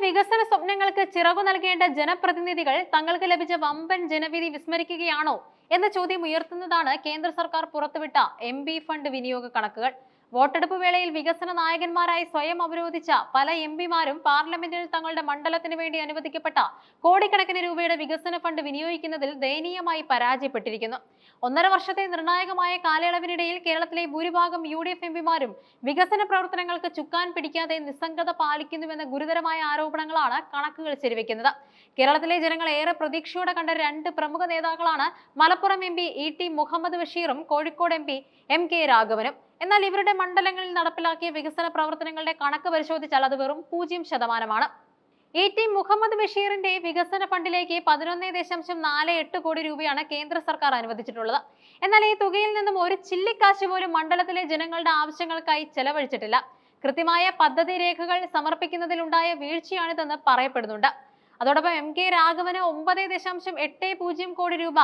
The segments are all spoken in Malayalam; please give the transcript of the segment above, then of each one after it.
വികസന സ്വപ്നങ്ങൾക്ക് ചിറകു നൽകേണ്ട ജനപ്രതിനിധികൾ തങ്ങൾക്ക് ലഭിച്ച വമ്പൻ ജനവിധി വിസ്മരിക്കുകയാണോ എന്ന ചോദ്യം ഉയർത്തുന്നതാണ് കേന്ദ്ര സർക്കാർ പുറത്തുവിട്ട ഫണ്ട് വിനിയോഗ കണക്കുകൾ. വോട്ടെടുപ്പ് വേളയിൽ വികസന നായകന്മാരായി സ്വയം അവരോധിച്ച പല പിമാരും പാർലമെന്റിൽ തങ്ങളുടെ മണ്ഡലത്തിന് വേണ്ടി അനുവദിക്കപ്പെട്ട കോടിക്കണക്കിന് രൂപയുടെ വികസന ഫണ്ട് വിനിയോഗിക്കുന്നതിൽ ദയനീയമായി പരാജയപ്പെട്ടിരിക്കുന്നു. 1.5 വർഷത്തെ നിർണായകമായ കാലയളവിനിടയിൽ കേരളത്തിലെ ഭൂരിഭാഗം പിമാരും വികസന പ്രവർത്തനങ്ങൾക്ക് ചുക്കാൻ പിടിക്കാതെ നിസ്സംഗത പാലിക്കുന്നുവെന്ന ഗുരുതരമായ ആരോപണങ്ങളാണ് കണക്കുകൾ ശരിവെക്കുന്നത്. കേരളത്തിലെ ജനങ്ങൾ ഏറെ പ്രതീക്ഷയോടെ കണ്ട 2 പ്രമുഖ നേതാക്കളാണ് മലപ്പുറം ഇ.ടി. മുഹമ്മദ് ബഷീറും കോഴിക്കോട് എം.കെ. രാഘവനും. എന്നാൽ ഇവരുടെ മണ്ഡലങ്ങളിൽ നടപ്പിലാക്കിയ വികസന പ്രവർത്തനങ്ങളുടെ കണക്ക് പരിശോധിച്ചാൽ അത് വെറും 0%. ഇ.ടി. മുഹമ്മദ് ബഷീറിന്റെ വികസന ഫണ്ടിലേക്ക് 11.48 കോടി രൂപയാണ് കേന്ദ്ര സർക്കാർ അനുവദിച്ചിട്ടുള്ളത്. എന്നാൽ ഈ തുകയിൽ നിന്നും ഒരു ചില്ലിക്കാശ് പോലും മണ്ഡലത്തിലെ ജനങ്ങളുടെ ആവശ്യങ്ങൾക്കായി ചെലവഴിച്ചിട്ടില്ല. കൃത്യമായ പദ്ധതി രേഖകൾ സമർപ്പിക്കുന്നതിലുണ്ടായ വീഴ്ചയാണിതെന്ന് പറയപ്പെടുന്നുണ്ട്. അതോടൊപ്പം എം.കെ. രാഘവന് 9.80 കോടി രൂപ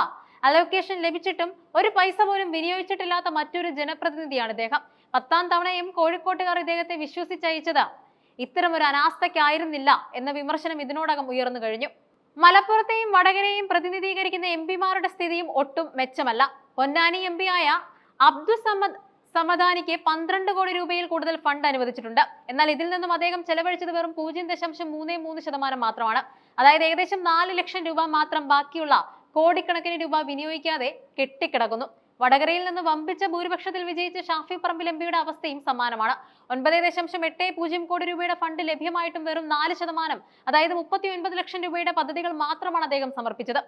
അലോക്കേഷൻ ലഭിച്ചിട്ടും ഒരു പൈസ പോലും വിനിയോഗിച്ചിട്ടില്ലാത്ത മറ്റൊരു ജനപ്രതിനിധിയാണ് ഇദ്ദേഹം. 10ാം തവണയും കോഴിക്കോട്ടുകാർ ഇദ്ദേഹത്തെ വിശ്വസിച്ചയച്ചത് ഇത്തരമൊരു അനാസ്ഥയ്ക്കായിരുന്നില്ല എന്ന വിമർശനം ഇതിനോടകം ഉയർന്നു കഴിഞ്ഞു. മലപ്പുറത്തെയും വടകരയെയും പ്രതിനിധീകരിക്കുന്ന പിമാരുടെ സ്ഥിതിയും ഒട്ടും മെച്ചമല്ല. പൊന്നാനി ആയ സമദാനിക്ക് 12 കോടി രൂപയിൽ കൂടുതൽ ഫണ്ട് അനുവദിച്ചിട്ടുണ്ട്. എന്നാൽ ഇതിൽ നിന്നും അദ്ദേഹം ചെലവഴിച്ചത് വെറും 0.33% മാത്രമാണ്. അതായത് ഏകദേശം 4 ലക്ഷം രൂപ മാത്രം ബാക്കിയുള്ള കോടിക്കണക്കിന് രൂപ വിനിയോഗിക്കാതെ കെട്ടിക്കിടക്കുന്നു. വടകരയിൽ നിന്ന് വമ്പിച്ച ഭൂരിപക്ഷത്തിൽ വിജയിച്ച ഷാഫി പറമ്പിൽ എംപിയുടെ അവസ്ഥയും സമാനമാണ്. 9.80 കോടി രൂപയുടെ ഫണ്ട് ലഭ്യമായിട്ടും വെറും 4%, അതായത് 39 ലക്ഷം രൂപയുടെ പദ്ധതികൾ മാത്രമാണ് അദ്ദേഹം സമർപ്പിച്ചത്.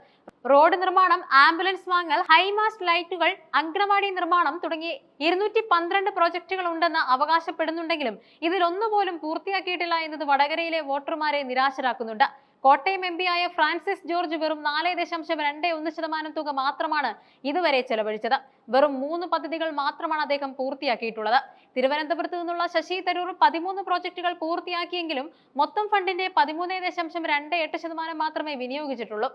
റോഡ് നിർമ്മാണം, ആംബുലൻസ് വാങ്ങൽ, ഹൈമാസ്റ്റ് ലൈറ്റുകൾ, അങ്കണവാടി നിർമ്മാണം തുടങ്ങി 212 പ്രോജക്റ്റുകൾ ഉണ്ടെന്ന് അവകാശപ്പെടുന്നുണ്ടെങ്കിലും ഇതിലൊന്നുപോലും പൂർത്തിയാക്കിയിട്ടില്ല എന്നത് വടകരയിലെ വോട്ടർമാരെ നിരാശരാക്കുന്നുണ്ട്. കോട്ടയം ആയ ഫ്രാൻസിസ് ജോർജ് വെറും 4.21% തുക മാത്രമാണ് ഇതുവരെ ചെലവഴിച്ചത്. വെറും 3 പദ്ധതികൾ മാത്രമാണ് അദ്ദേഹം പൂർത്തിയാക്കിയിട്ടുള്ളത്. തിരുവനന്തപുരത്ത് നിന്നുള്ള ശശി തരൂർ 13 പ്രോജക്റ്റുകൾ പൂർത്തിയാക്കിയെങ്കിലും മൊത്തം ഫണ്ടിന്റെ 13.28% മാത്രമേ വിനിയോഗിച്ചിട്ടുള്ളൂ.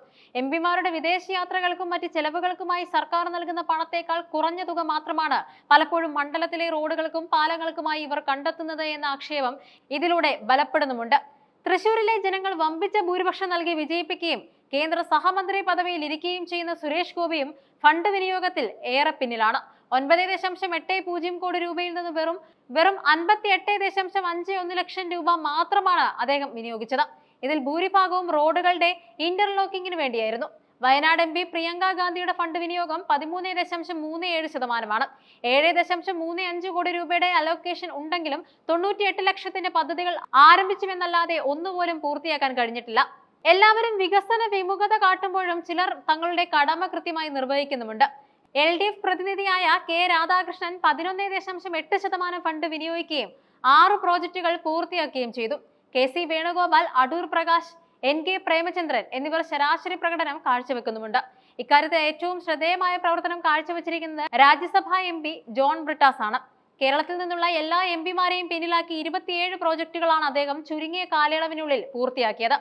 പിമാരുടെ വിദേശയാത്രകൾക്കും മറ്റ് ചെലവുകൾക്കുമായി സർക്കാർ നൽകുന്ന പണത്തേക്കാൾ കുറഞ്ഞ തുക മാത്രമാണ് പലപ്പോഴും മണ്ഡലത്തിലെ റോഡുകൾക്കും പാലങ്ങൾക്കുമായി ഇവർ കണ്ടെത്തുന്നത് എന്ന ആക്ഷേപം ഇതിലൂടെ ബലപ്പെടുന്നുമുണ്ട്. തൃശൂരിലെ ജനങ്ങൾ വമ്പിച്ച ഭൂരിപക്ഷം നൽകി വിജയിപ്പിക്കുകയും കേന്ദ്ര സഹമന്ത്രി പദവിയിൽ ഇരിക്കുകയും ചെയ്യുന്ന സുരേഷ് ഗോപിയും ഫണ്ട് വിനിയോഗത്തിൽ ഏറെ പിന്നിലാണ്. 9.80 കോടി രൂപയിൽ നിന്ന് വെറും 58.51 ലക്ഷം രൂപ മാത്രമാണ് അദ്ദേഹം വിനിയോഗിച്ചത്. ഇതിൽ ഭൂരിഭാഗവും റോഡുകളുടെ ഇന്റർലോക്കിങ്ങിന് വേണ്ടിയായിരുന്നു. വയനാട് പ്രിയങ്ക ഗാന്ധിയുടെ ഫണ്ട് വിനിയോഗം 13.37%. 7.35 കോടി രൂപയുടെ അലോക്കേഷൻ ഉണ്ടെങ്കിലും 98 ലക്ഷത്തിന്റെ പദ്ധതികൾ ആരംഭിച്ചുവെന്നല്ലാതെ ഒന്നുപോലും പൂർത്തിയാക്കാൻ കഴിഞ്ഞിട്ടില്ല. എല്ലാവരും വികസന വിമുഖത കാട്ടുമ്പോഴും ചിലർ തങ്ങളുടെ കടമ കൃത്യമായി നിർവഹിക്കുന്നുമുണ്ട്. LDF പ്രതിനിധിയായ കെ രാധാകൃഷ്ണൻ 11.8% ഫണ്ട് വിനിയോഗിക്കുകയും 6 പ്രോജക്റ്റുകൾ പൂർത്തിയാക്കുകയും ചെയ്തു. KC വേണുഗോപാൽ, അടൂർ പ്രകാശ്, NK പ്രേമചന്ദ്രൻ എന്നിവർ ശരാശരി പ്രകടനം കാഴ്ചവെക്കുന്നുമുണ്ട്. ഇക്കാര്യത്തിൽ ഏറ്റവും ശ്രദ്ധേയമായ പ്രവർത്തനം കാഴ്ചവെച്ചിരിക്കുന്നത് രാജ്യസഭാ MP ജോൺ ബ്രിട്ടാസ് ആണ്. കേരളത്തിൽ നിന്നുള്ള എല്ലാ പിമാരെയും പിന്നിലാക്കി 27 പ്രോജക്റ്റുകളാണ് അദ്ദേഹം ചുരുങ്ങിയ കാലയളവിനുള്ളിൽ പൂർത്തിയാക്കിയത്.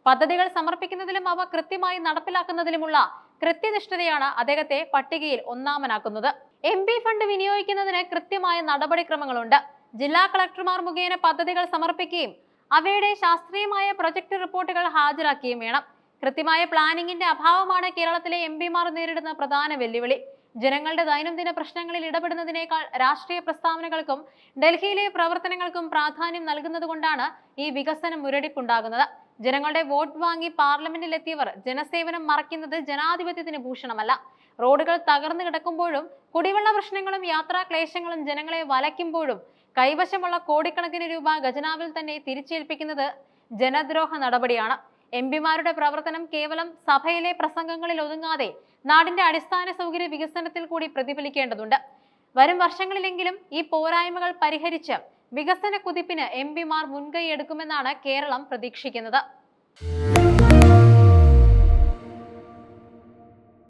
പദ്ധതികൾ സമർപ്പിക്കുന്നതിലും അവ കൃത്യമായി നടപ്പിലാക്കുന്നതിലുമുള്ള കൃത്യനിഷ്ഠതയാണ് അദ്ദേഹത്തെ പട്ടികയിൽ ഒന്നാമനാക്കുന്നത്. MP ഫണ്ട് വിനിയോഗിക്കുന്നതിന് കൃത്യമായ നടപടിക്രമങ്ങളുണ്ട്. ജില്ലാ കളക്ടർമാർ മുഖേന പദ്ധതികൾ സമർപ്പിക്കുകയും അവയുടെ ശാസ്ത്രീയമായ പ്രൊജക്ട് റിപ്പോർട്ടുകൾ ഹാജരാക്കുകയും വേണം. കൃത്യമായ പ്ലാനിങ്ങിന്റെ അഭാവമാണ് കേരളത്തിലെ പിമാർ നേരിടുന്ന പ്രധാന വെല്ലുവിളി. ജനങ്ങളുടെ ദൈനംദിന പ്രശ്നങ്ങളിൽ ഇടപെടുന്നതിനേക്കാൾ രാഷ്ട്രീയ പ്രസ്താവനകൾക്കും ഡൽഹിയിലെ പ്രവർത്തനങ്ങൾക്കും പ്രാധാന്യം നൽകുന്നതുകൊണ്ടാണ് ഈ വികസന മുരടിപ്പുണ്ടാകുന്നത്. ജനങ്ങളുടെ വോട്ട് വാങ്ങി പാർലമെന്റിലെത്തിയവർ ജനസേവനം മറയ്ക്കുന്നത് ജനാധിപത്യത്തിന് ഭൂഷണമല്ല. റോഡുകൾ തകർന്നു കിടക്കുമ്പോഴും കുടിവെള്ള പ്രശ്നങ്ങളും യാത്രാ ക്ലേശങ്ങളും ജനങ്ങളെ വലയ്ക്കുമ്പോഴും കൈവശമുള്ള കോടിക്കണക്കിന് രൂപ ഖജനാവിൽ തന്നെ തിരിച്ചേൽപ്പിക്കുന്നത് ജനദ്രോഹ നടപടിയാണ്. പിമാരുടെ പ്രവർത്തനം കേവലം സഭയിലെ പ്രസംഗങ്ങളിൽ ഒതുങ്ങാതെ നാടിന്റെ അടിസ്ഥാന സൗകര്യ വികസനത്തിൽ കൂടി പ്രതിഫലിക്കേണ്ടതുണ്ട്. വരും വർഷങ്ങളിലെങ്കിലും ഈ പോരായ്മകൾ പരിഹരിച്ച് വികസന കുതിപ്പിന് പിമാർ മുൻകൈ എടുക്കുമെന്നാണ് കേരളം പ്രതീക്ഷിക്കുന്നത്.